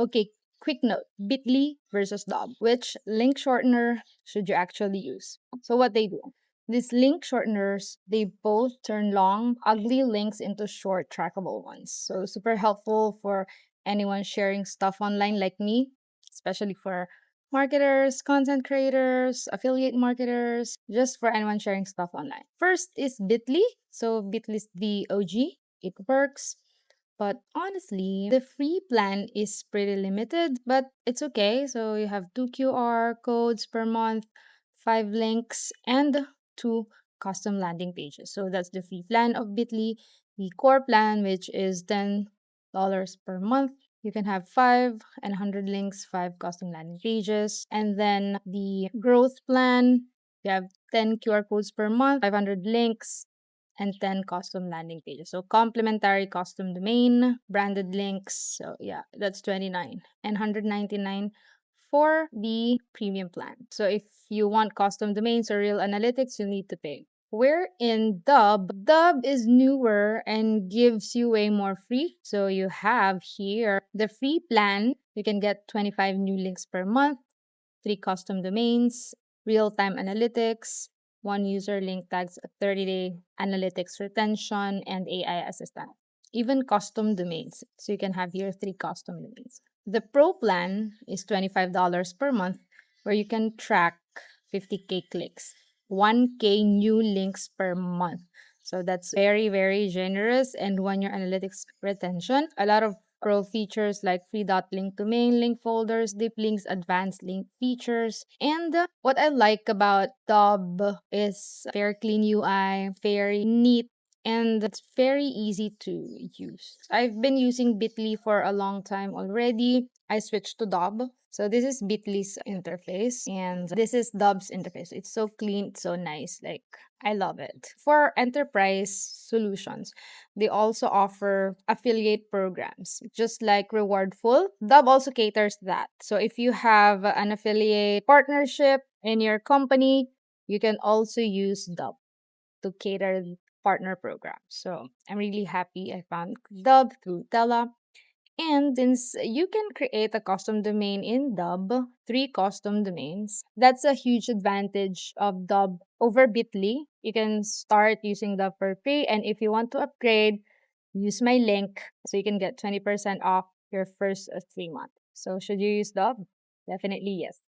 Okay, quick note, Bitly versus Dob. Which link shortener should you actually use? So what they do, these link shorteners, they both turn long, ugly links into short, trackable ones. So super helpful for anyone sharing stuff online like me, especially for marketers, content creators, affiliate marketers, just for anyone sharing stuff online. First is Bitly. So Bitly is the OG. It works. But honestly, the free plan is pretty limited, but it's okay. So you have 2 QR codes per month, 5 links, and 2 custom landing pages. So that's the free plan of Bitly. The core plan, which is $10 per month, you can have 5 and 100 links, 5 custom landing pages. And then the growth plan, you have 10 QR codes per month, 500 links, and 10 custom landing pages. So complimentary custom domain, branded links. So yeah, that's 29 and 199 for the premium plan. So if you want custom domains or real analytics, you need to pay. We're in Dub is newer and gives you way more free. So you have here the free plan. You can get 25 new links per month, 3 custom domains, real-time analytics, 1 user link tags, a 30-day analytics retention, and AI assistant. Even custom domains. So you can have here 3 custom domains. The pro plan is $25 per month, where you can track 50K clicks, 1K new links per month. So that's very, very generous and 1 year analytics retention. A lot of pro features like free dot link to main, link folders, deep links, advanced link features. And what I like about Dub is very clean UI, very neat, and it's very easy to use. I've been using Bitly for a long time already. I switched to Dub. So this is Bitly's interface and this is Dub's interface. It's so clean, it's so nice. Like, I love it. For enterprise solutions, they also offer affiliate programs, just like Rewardful. Dub also caters to that. So if you have an affiliate partnership in your company, you can also use Dub to cater partner programs. So I'm really happy I found Dub through Tella. And since you can create a custom domain in Dub, 3 custom domains, that's a huge advantage of Dub over Bitly. You can start using Dub for free, and if you want to upgrade, use my link so you can get 20% off your first 3 months. So should you use Dub? Definitely yes.